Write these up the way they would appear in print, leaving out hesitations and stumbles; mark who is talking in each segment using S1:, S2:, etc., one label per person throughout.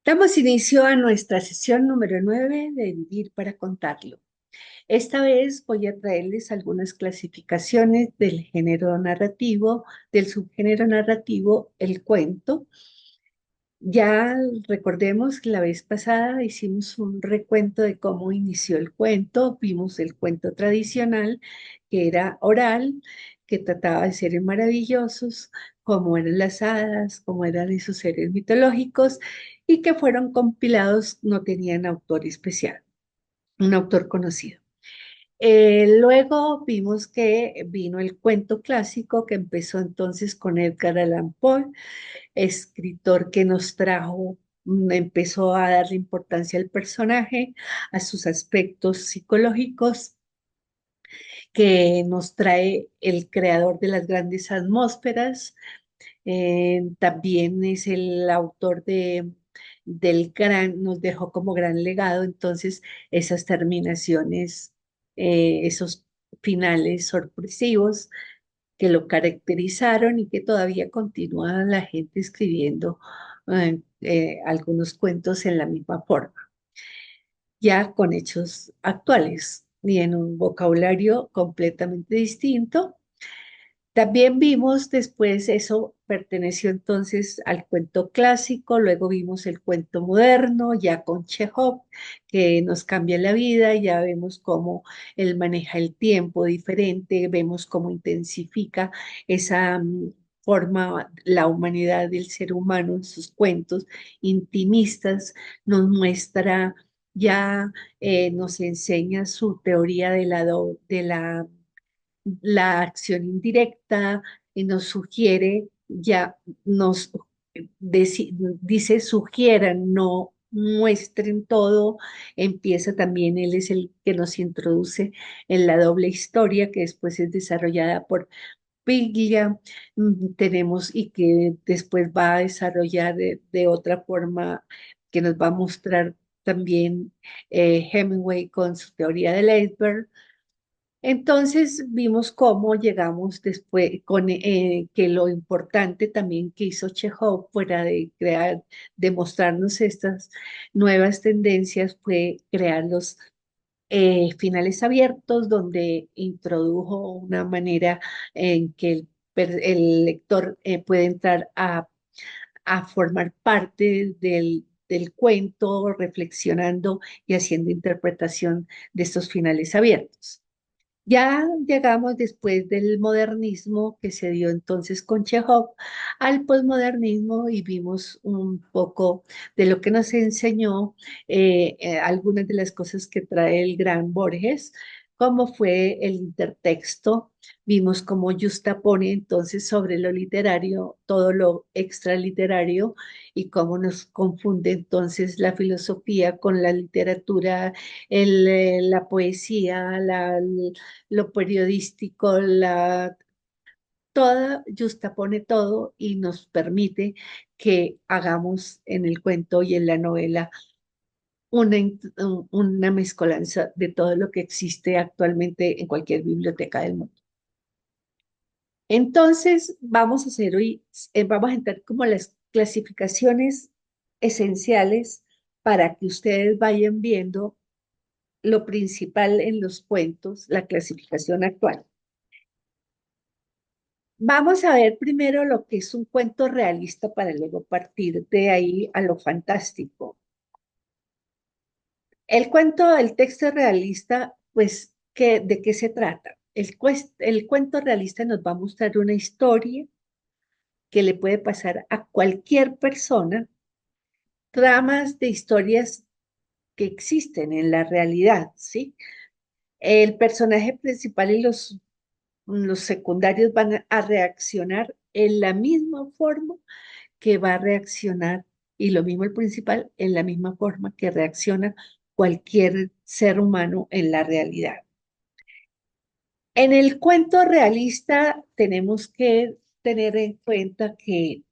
S1: Damos inicio a nuestra sesión número 9 de Vivir para Contarlo. Esta vez voy a traerles algunas clasificaciones del género narrativo, del subgénero narrativo, el cuento. Ya recordemos que la vez pasada hicimos un recuento de cómo inició el cuento. Vimos el cuento tradicional, que era oral, que trataba de seres maravillosos, cómo eran las hadas, cómo eran esos seres mitológicos, y que fueron compilados, no tenían autor especial, un autor conocido. Luego vimos que vino el cuento clásico, que empezó entonces con Edgar Allan Poe, escritor que nos trajo, empezó a darle importancia al personaje, a sus aspectos psicológicos, que nos trae el creador de las grandes atmósferas. También es el autor del gran, nos dejó como gran legado, entonces esas terminaciones, esos finales sorpresivos que lo caracterizaron y que todavía continúa la gente escribiendo algunos cuentos en la misma forma, ya con hechos actuales y en un vocabulario completamente distinto. También vimos después, eso perteneció entonces al cuento clásico, luego vimos el cuento moderno, ya con Chekhov, que nos cambia la vida, ya vemos cómo él maneja el tiempo diferente, vemos cómo intensifica esa forma, la humanidad del ser humano en sus cuentos intimistas, nos muestra ya, nos enseña su teoría de la acción indirecta y nos sugiere, ya nos dice, sugieran, no muestren todo. Empieza también, él es el que nos introduce en la doble historia que después es desarrollada por Piglia. Tenemos y que después va a desarrollar de otra forma que nos va a mostrar también Hemingway con su teoría del iceberg. Entonces vimos cómo llegamos después con que lo importante también que hizo Chekhov fuera de crear, de mostrarnos estas nuevas tendencias, fue crear los finales abiertos, donde introdujo una manera en que el lector puede entrar a formar parte del cuento, reflexionando y haciendo interpretación de estos finales abiertos. Ya llegamos después del modernismo que se dio entonces con Chekhov al posmodernismo y vimos un poco de lo que nos enseñó, algunas de las cosas que trae el gran Borges, como fue el intertexto. Vimos cómo justapone entonces sobre lo literario todo lo extraliterario y cómo nos confunde entonces la filosofía con la literatura, la poesía, lo periodístico, toda, justapone todo y nos permite que hagamos en el cuento y en la novela una mezcolanza de todo lo que existe actualmente en cualquier biblioteca del mundo. Entonces, vamos a hacer hoy, vamos a entrar como las clasificaciones esenciales para que ustedes vayan viendo lo principal en los cuentos, la clasificación actual. Vamos a ver primero lo que es un cuento realista para luego partir de ahí a lo fantástico. El texto realista, pues, ¿de qué se trata? El cuento realista nos va a mostrar una historia que le puede pasar a cualquier persona, tramas de historias que existen en la realidad, ¿sí? El personaje principal y los secundarios van a reaccionar en la misma forma que va a reaccionar, y lo mismo el principal, en la misma forma que reacciona cualquier ser humano en la realidad. En el cuento realista tenemos que tener en cuenta que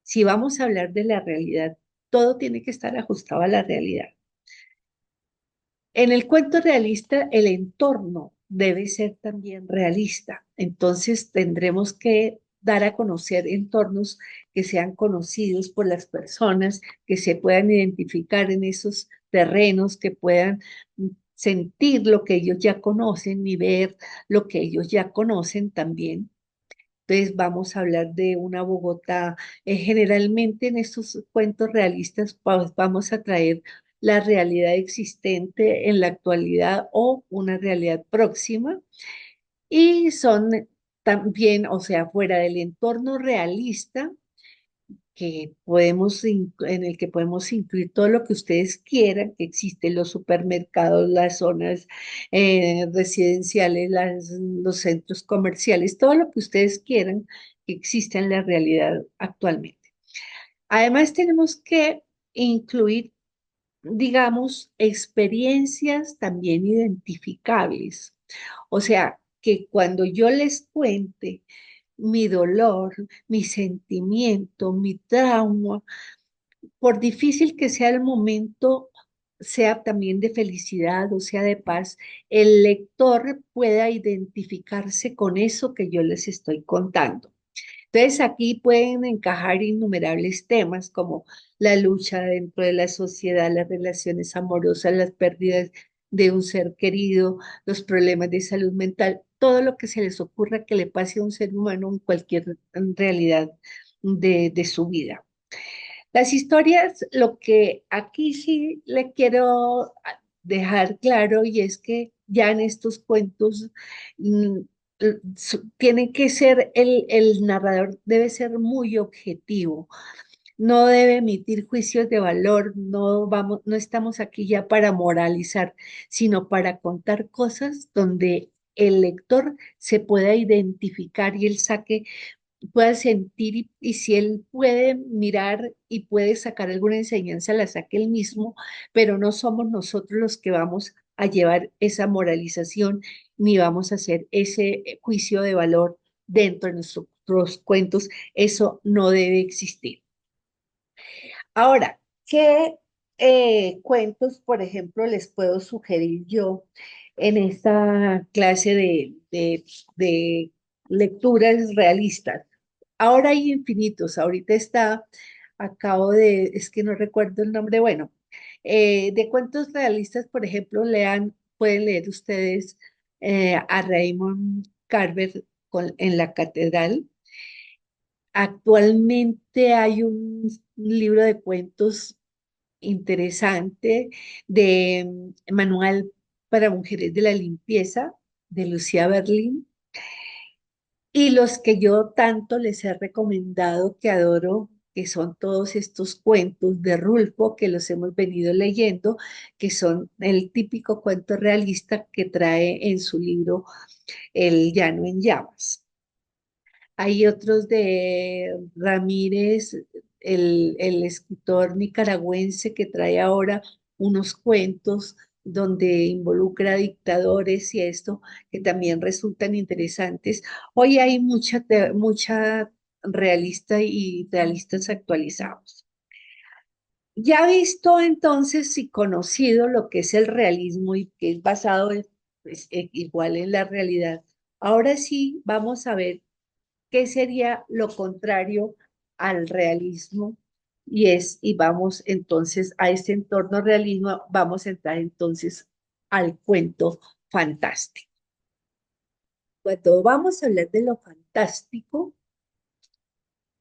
S1: si vamos a hablar de la realidad, todo tiene que estar ajustado a la realidad. En el cuento realista, el entorno debe ser también realista. Entonces tendremos que dar a conocer entornos que sean conocidos por las personas, que se puedan identificar en esos terrenos, que puedan sentir lo que ellos ya conocen y ver lo que ellos ya conocen también. Entonces vamos a hablar de una Bogotá. Generalmente en estos cuentos realistas pues, vamos a traer la realidad existente en la actualidad o una realidad próxima y son también, o sea, fuera del entorno realista que en el que podemos incluir todo lo que ustedes quieran, que existen los supermercados, las zonas residenciales, los centros comerciales, todo lo que ustedes quieran que exista en la realidad actualmente. Además, tenemos que incluir, digamos, experiencias también identificables. O sea, que cuando yo les cuente mi dolor, mi sentimiento, mi trauma, por difícil que sea el momento, sea también de felicidad o sea de paz, el lector pueda identificarse con eso que yo les estoy contando. Entonces aquí pueden encajar innumerables temas como la lucha dentro de la sociedad, las relaciones amorosas, las pérdidas de un ser querido, los problemas de salud mental, todo lo que se les ocurra que le pase a un ser humano en cualquier realidad de su vida. Las historias, lo que aquí sí le quiero dejar claro y es que ya en estos cuentos mm, tiene que ser, el narrador debe ser muy objetivo, no debe emitir juicios de valor, no estamos aquí ya para moralizar, sino para contar cosas donde el lector se pueda identificar y él saque pueda sentir y si él puede mirar y puede sacar alguna enseñanza, la saque él mismo, pero no somos nosotros los que vamos a llevar esa moralización ni vamos a hacer ese juicio de valor dentro de nuestros cuentos. Eso no debe existir. Ahora, ¿qué cuentos, por ejemplo, les puedo sugerir yo en esta clase de lecturas realistas? Ahora hay infinitos, ahorita es que no recuerdo el nombre, bueno, de cuentos realistas, por ejemplo, pueden leer ustedes a Raymond Carver en la Catedral. Actualmente hay un libro de cuentos interesante de Manual para Mujeres de la Limpieza de Lucía Berlín. Y los que yo tanto les he recomendado, que adoro, que son todos estos cuentos de Rulfo, que los hemos venido leyendo, que son el típico cuento realista que trae en su libro El Llano en Llamas. Hay otros de Ramírez, el escritor nicaragüense que trae ahora unos cuentos donde involucra dictadores y esto, que también resultan interesantes. Hoy hay mucha realista y realistas actualizados. Ya visto entonces y conocido lo que es el realismo y que es basado pues, igual en la realidad, ahora sí vamos a ver ¿qué sería lo contrario al realismo? Y vamos entonces a este entorno realismo, vamos a entrar entonces al cuento fantástico. Cuando vamos a hablar de lo fantástico,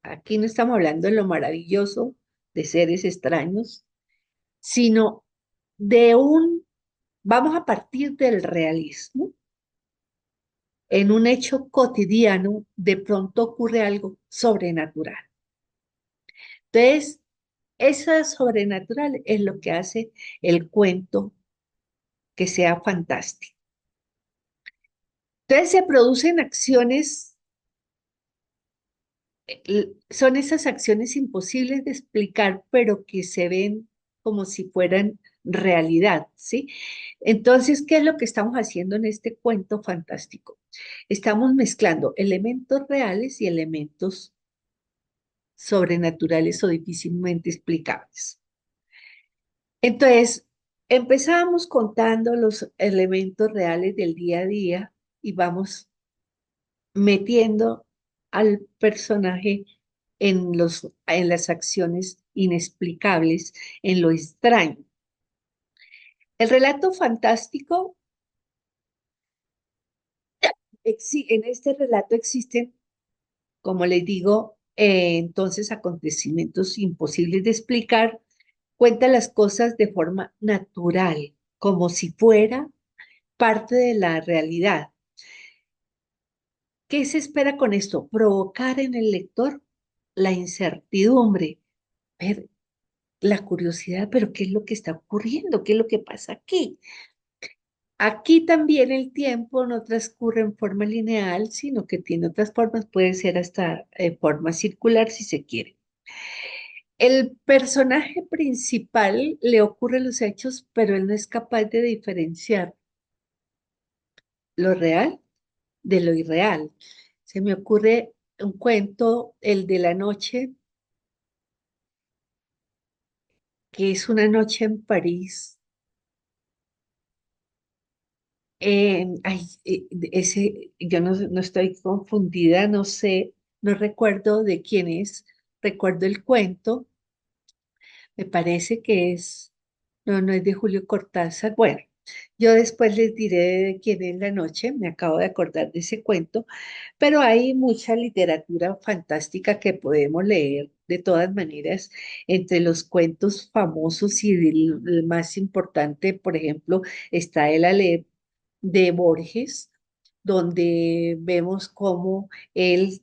S1: aquí no estamos hablando de lo maravilloso de seres extraños, sino vamos a partir del realismo. En un hecho cotidiano, de pronto ocurre algo sobrenatural. Entonces, eso sobrenatural es lo que hace el cuento que sea fantástico. Entonces se producen acciones, son esas acciones imposibles de explicar, pero que se ven como si fueran realidad, ¿sí? Entonces, ¿qué es lo que estamos haciendo en este cuento fantástico? Estamos mezclando elementos reales y elementos sobrenaturales o difícilmente explicables. Entonces, empezábamos contando los elementos reales del día a día y vamos metiendo. al personaje en las acciones inexplicables, en lo extraño. El relato fantástico, en este relato existen, como les digo, entonces acontecimientos imposibles de explicar, cuenta las cosas de forma natural, como si fuera parte de la realidad. ¿Qué se espera con esto? Provocar en el lector la incertidumbre, ver la curiosidad, pero ¿qué es lo que está ocurriendo? ¿Qué es lo que pasa aquí? Aquí también el tiempo no transcurre en forma lineal, sino que tiene otras formas, puede ser hasta forma circular si se quiere. El personaje principal le ocurren los hechos, pero él no es capaz de diferenciar lo real de lo irreal. Se me ocurre un cuento, el de la noche, que es una noche en París. Ese, yo no estoy confundida, no sé, no recuerdo de quién es, recuerdo el cuento, me parece que es, no es de Julio Cortázar. Bueno, yo después les diré de quién es la noche, me acabo de acordar de ese cuento, pero hay mucha literatura fantástica que podemos leer de todas maneras, entre los cuentos famosos y el más importante, por ejemplo, está el Aleph de Borges, donde vemos cómo él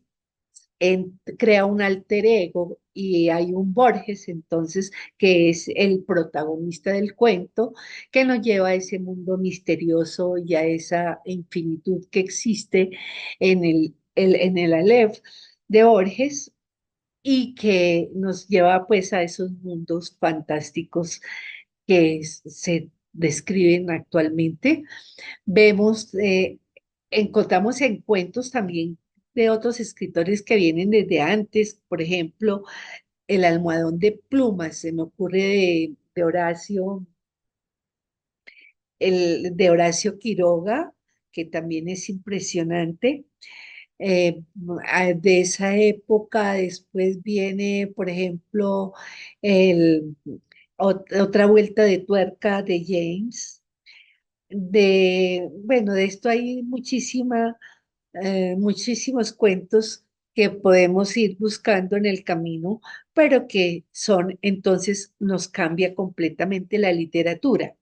S1: crea un alter ego y hay un Borges, entonces, que es el protagonista del cuento, que nos lleva a ese mundo misterioso y a esa infinitud que existe en el Aleph de Borges y que nos lleva pues a esos mundos fantásticos que se describen actualmente. Vemos, encontramos en cuentos también de otros escritores que vienen desde antes, por ejemplo, El almohadón de plumas, se me ocurre de Horacio, el de Horacio Quiroga, que también es impresionante. Eh, de esa época después viene, por ejemplo, el, otra vuelta de tuerca de James. Bueno, de esto hay muchísimos cuentos que podemos ir buscando en el camino, pero que son, entonces nos cambia completamente la literatura.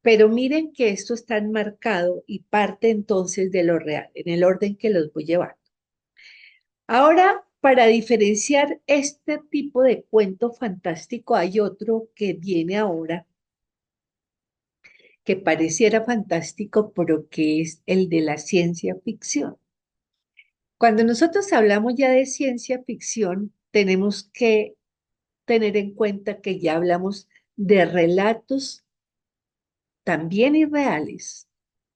S1: Pero miren que esto está enmarcado y parte entonces de lo real, en el orden que los voy llevando. Ahora, para diferenciar este tipo de cuento fantástico, hay otro que viene ahora que pareciera fantástico, pero que es el de la ciencia ficción. Cuando nosotros hablamos ya de ciencia ficción, tenemos que tener en cuenta que ya hablamos de relatos también irreales,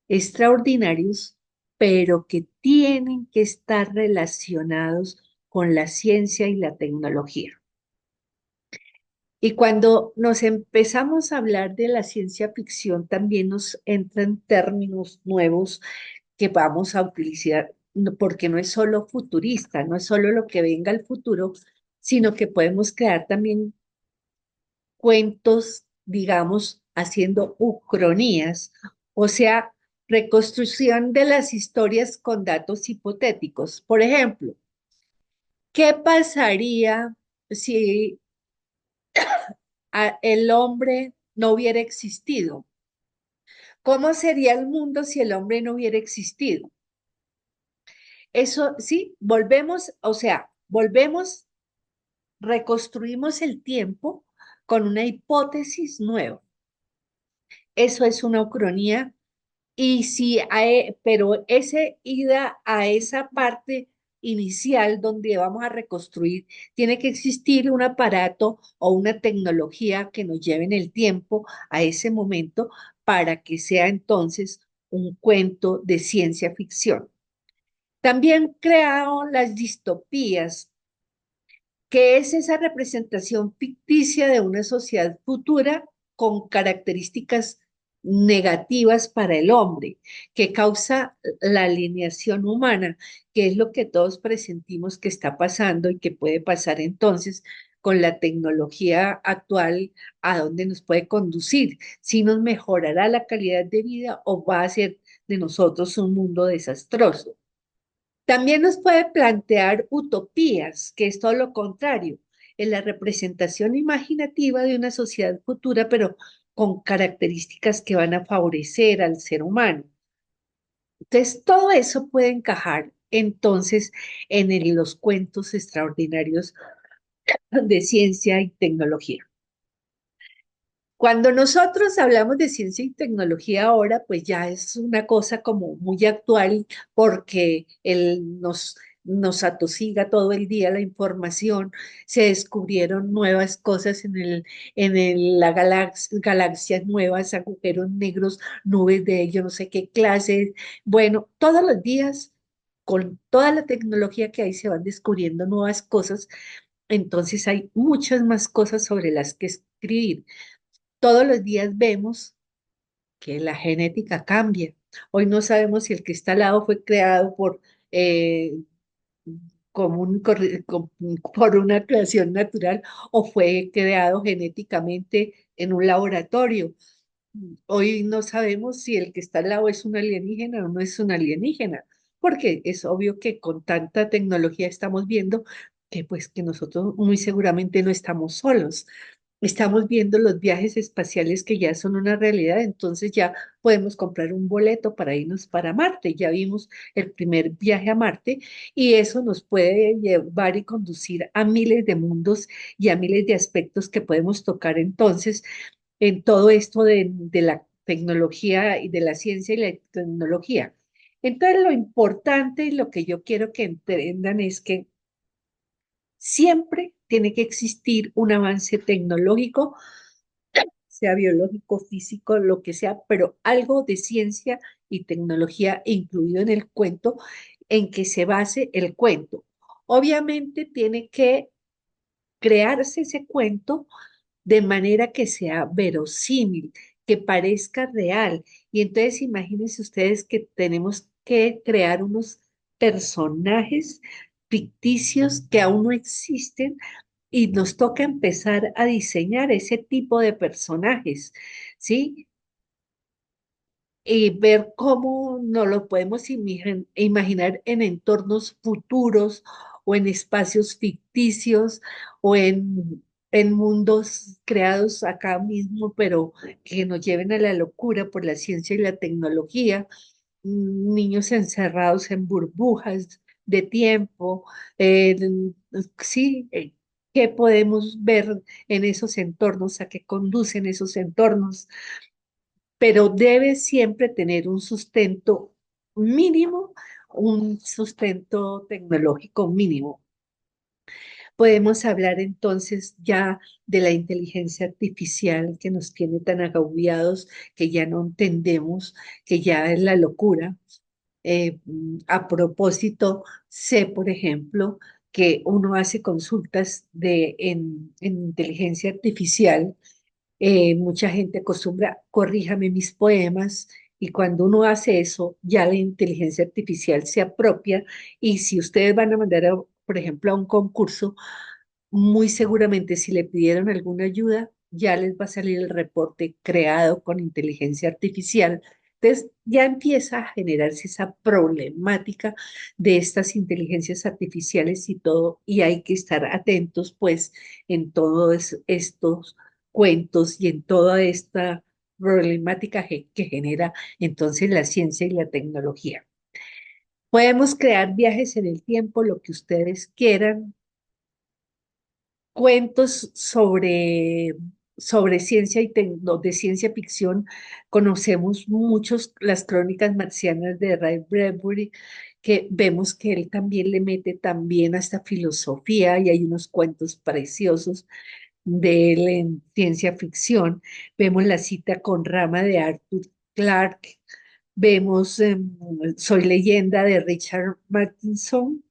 S1: extraordinarios, pero que tienen que estar relacionados con la ciencia y la tecnología. Y cuando nos empezamos a hablar de la ciencia ficción, también nos entran términos nuevos que vamos a utilizar, porque no es solo futurista, no es solo lo que venga al futuro, sino que podemos crear también cuentos, digamos, haciendo ucronías, o sea, reconstrucción de las historias con datos hipotéticos. Por ejemplo, ¿qué pasaría si el hombre no hubiera existido? ¿Cómo sería el mundo si el hombre no hubiera existido? Eso sí, volvemos, o sea, volvemos, reconstruimos el tiempo con una hipótesis nueva. Eso es una ucronía. Y si hay, pero ese ida a esa parte inicial donde vamos a reconstruir, tiene que existir un aparato o una tecnología que nos lleve en el tiempo a ese momento para que sea entonces un cuento de ciencia ficción. También crearon las distopías, que es esa representación ficticia de una sociedad futura con características negativas para el hombre, que causa la alineación humana, que es lo que todos presentimos que está pasando y que puede pasar entonces con la tecnología actual, a dónde nos puede conducir, si nos mejorará la calidad de vida o va a hacer de nosotros un mundo desastroso. También nos puede plantear utopías, que es todo lo contrario, en la representación imaginativa de una sociedad futura, pero con características que van a favorecer al ser humano. Entonces, todo eso puede encajar entonces en los cuentos extraordinarios de ciencia y tecnología. Cuando nosotros hablamos de ciencia y tecnología ahora, pues ya es una cosa como muy actual porque nos atosiga todo el día la información, se descubrieron nuevas cosas galaxias nuevas, agujeros negros, nubes de yo no sé qué clases. Bueno, todos los días, con toda la tecnología que hay, se van descubriendo nuevas cosas, entonces hay muchas más cosas sobre las que escribir. Todos los días vemos que la genética cambia. Hoy no sabemos si el que está al lado fue creado eh, por una creación natural o fue creado genéticamente en un laboratorio. Hoy no sabemos si el que está al lado es un alienígena o no es un alienígena, porque es obvio que con tanta tecnología estamos viendo que pues que nosotros muy seguramente no estamos solos. Estamos viendo los viajes espaciales que ya son una realidad, entonces ya podemos comprar un boleto para irnos para Marte. Ya vimos el primer viaje a Marte y eso nos puede llevar y conducir a miles de mundos y a miles de aspectos que podemos tocar entonces en todo esto de la tecnología y de la ciencia y la tecnología. Entonces, lo importante y lo que yo quiero que entiendan es que siempre tiene que existir un avance tecnológico, sea biológico, físico, lo que sea, pero algo de ciencia y tecnología incluido en el cuento, en que se base el cuento. Obviamente tiene que crearse ese cuento de manera que sea verosímil, que parezca real. Y entonces imagínense ustedes que tenemos que crear unos personajes ficticios que aún no existen y nos toca empezar a diseñar ese tipo de personajes, ¿sí? Y ver cómo nos lo podemos imaginar en entornos futuros o en espacios ficticios o en mundos creados acá mismo, pero que nos lleven a la locura por la ciencia y la tecnología, niños encerrados en burbujas de tiempo, eh, sí, ¿qué podemos ver en esos entornos? ¿A qué conducen esos entornos? Pero debe siempre tener un sustento mínimo, un sustento tecnológico mínimo. Podemos hablar entonces ya de la inteligencia artificial que nos tiene tan agobiados que ya no entendemos, que ya es la locura. A propósito, sé, por ejemplo, que uno hace consultas en inteligencia artificial. Mucha gente acostumbra, corríjame mis poemas, y cuando uno hace eso, ya la inteligencia artificial se apropia, y si ustedes van a mandar, por ejemplo, a un concurso, muy seguramente si le pidieron alguna ayuda, ya les va a salir el reporte creado con inteligencia artificial. Entonces, ya empieza a generarse esa problemática de estas inteligencias artificiales y todo, y hay que estar atentos, pues, en todos estos cuentos y en toda esta problemática que genera entonces la ciencia y la tecnología. Podemos crear viajes en el tiempo, lo que ustedes quieran, cuentos sobre ciencia de ciencia ficción. Conocemos muchos las crónicas marcianas de Ray Bradbury, que vemos que él también le mete también a esta filosofía y hay unos cuentos preciosos de él en ciencia ficción. Vemos la cita con Rama de Arthur Clarke, vemos Soy leyenda de Richard Matheson.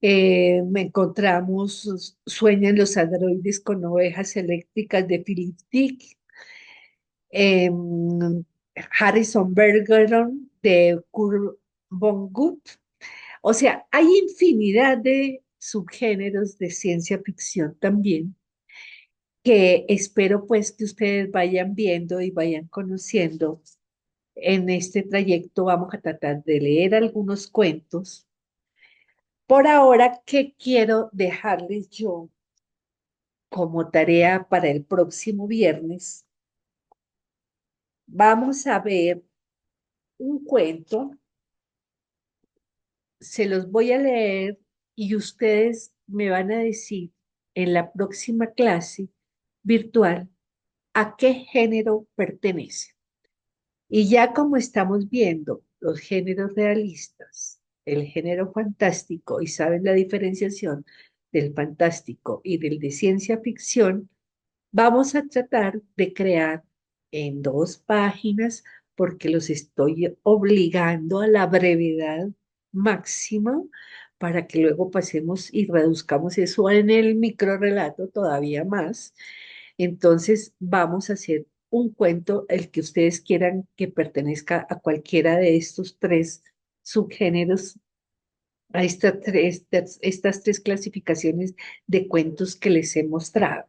S1: Me encontramos Sueñan los androides con ovejas eléctricas de Philip Dick. Harrison Bergeron de Kurt Vonnegut. O sea, hay infinidad de subgéneros de ciencia ficción también que espero pues que ustedes vayan viendo y vayan conociendo. En este trayecto vamos a tratar de leer algunos cuentos. Por ahora, ¿qué quiero dejarles yo como tarea para el próximo viernes? Vamos a ver un cuento, se los voy a leer y ustedes me van a decir en la próxima clase virtual a qué género pertenece. Y ya como estamos viendo los géneros realistas, el género fantástico y saben la diferenciación del fantástico y del de ciencia ficción, vamos a tratar de crear en 2 páginas, porque los estoy obligando a la brevedad máxima para que luego pasemos y reduzcamos eso en el microrrelato todavía más. Entonces, vamos a hacer un cuento, el que ustedes quieran que pertenezca a cualquiera de estos 3 subgéneros, a estas 3 clasificaciones de cuentos que les he mostrado.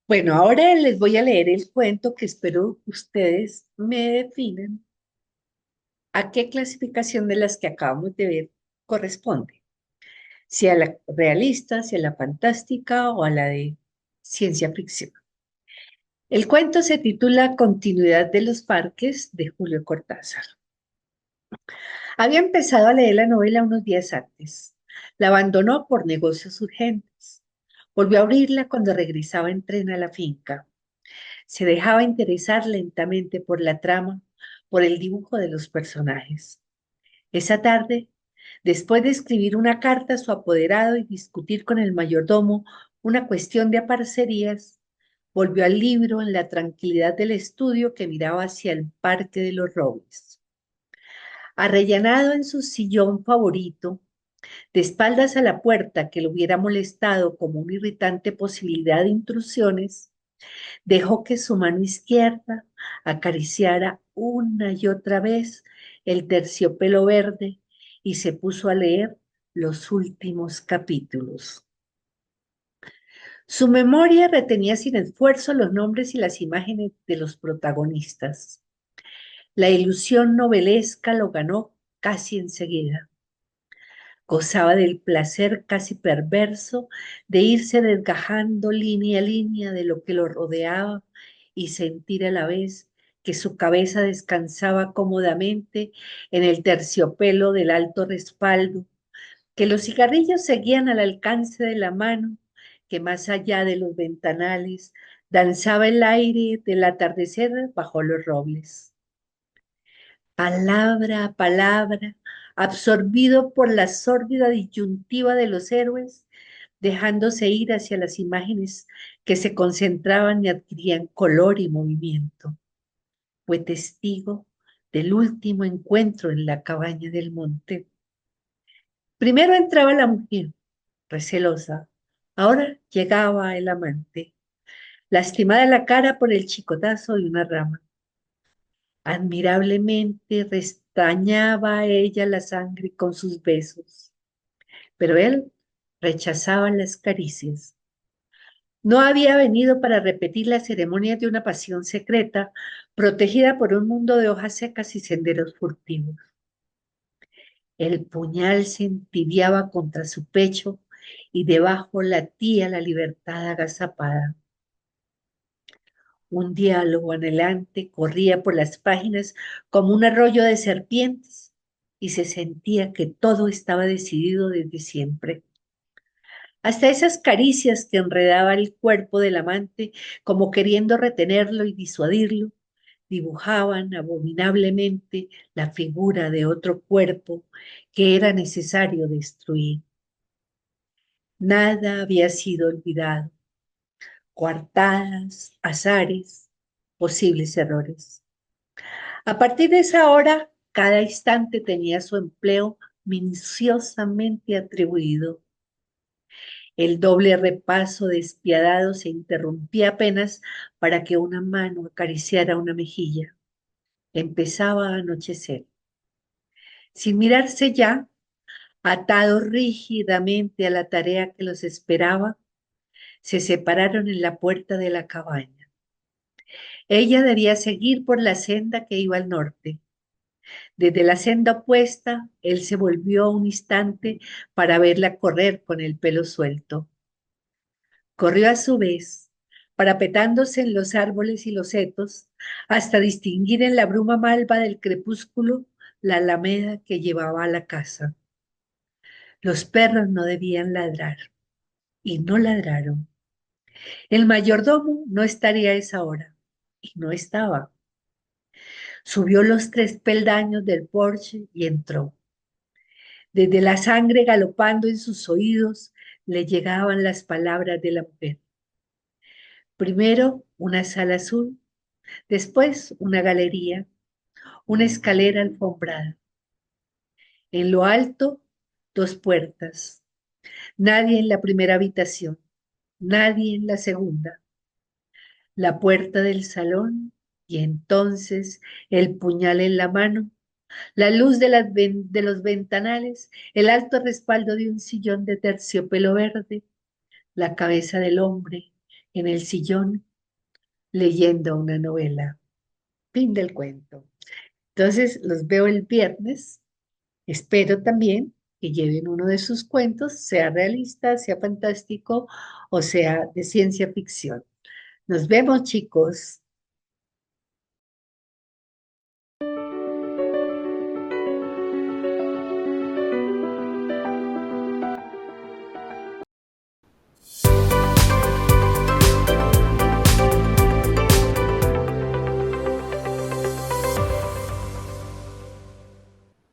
S1: Bueno, ahora les voy a leer el cuento que espero ustedes me definan a qué clasificación de las que acabamos de ver corresponde, si a la realista, si a la fantástica o a la de ciencia ficción. El cuento se titula Continuidad de los parques de Julio Cortázar. Había empezado a leer la novela unos días antes. La abandonó por negocios urgentes. Volvió a abrirla cuando regresaba en tren a la finca. Se dejaba interesar lentamente por la trama, por el dibujo de los personajes. Esa tarde, después de escribir una carta a su apoderado y discutir con el mayordomo una cuestión de aparcerías, volvió al libro en la tranquilidad del estudio que miraba hacia el Parque de los Robles. Arrellanado en su sillón favorito, de espaldas a la puerta que lo hubiera molestado como una irritante posibilidad de intrusiones, dejó que su mano izquierda acariciara una y otra vez el terciopelo verde y se puso a leer los últimos capítulos. Su memoria retenía sin esfuerzo los nombres y las imágenes de los protagonistas. La ilusión novelesca lo ganó casi enseguida. Gozaba del placer casi perverso de irse desgajando línea a línea de lo que lo rodeaba y sentir a la vez que su cabeza descansaba cómodamente en el terciopelo del alto respaldo, que los cigarrillos seguían al alcance de la mano, que más allá de los ventanales danzaba el aire del atardecer bajo los robles. Palabra a palabra, absorbido por la sórdida disyuntiva de los héroes, dejándose ir hacia las imágenes que se concentraban y adquirían color y movimiento. Fue testigo del último encuentro en la cabaña del monte. Primero entraba la mujer, recelosa. Ahora llegaba el amante, lastimada la cara por el chicotazo de una rama. Admirablemente restañaba a ella la sangre con sus besos, pero él rechazaba las caricias. No había venido para repetir las ceremonias de una pasión secreta, protegida por un mundo de hojas secas y senderos furtivos. El puñal se entibiaba contra su pecho y debajo latía la libertad agazapada. Un diálogo anhelante corría por las páginas como un arroyo de serpientes y se sentía que todo estaba decidido desde siempre. Hasta esas caricias que enredaba el cuerpo del amante como queriendo retenerlo y disuadirlo, dibujaban abominablemente la figura de otro cuerpo que era necesario destruir. Nada había sido olvidado. Coartadas, azares, posibles errores. A partir de esa hora, cada instante tenía su empleo minuciosamente atribuido. El doble repaso despiadado se interrumpía apenas para que una mano acariciara una mejilla. Empezaba a anochecer. Sin mirarse ya, atados rígidamente a la tarea que los esperaba, se separaron en la puerta de la cabaña. Ella debía seguir por la senda que iba al norte. Desde la senda opuesta, él se volvió un instante para verla correr con el pelo suelto. Corrió a su vez, parapetándose en los árboles y los setos, hasta distinguir en la bruma malva del crepúsculo la alameda que llevaba a la casa. Los perros no debían ladrar, y no ladraron. El mayordomo no estaría a esa hora, y no estaba. Subió los 3 peldaños del porche y entró. Desde la sangre galopando en sus oídos le llegaban las palabras de la mujer. Primero una sala azul, después una galería, una escalera alfombrada. En lo alto, 2 puertas. Nadie en la primera habitación, nadie en la segunda. La puerta del salón y entonces el puñal en la mano, la luz de los ventanales, el alto respaldo de un sillón de terciopelo verde, la cabeza del hombre en el sillón leyendo una novela. Fin del cuento. Entonces, los veo el viernes. Espero también que lleven uno de sus cuentos, sea realista, sea fantástico o sea de ciencia ficción. Nos vemos, chicos.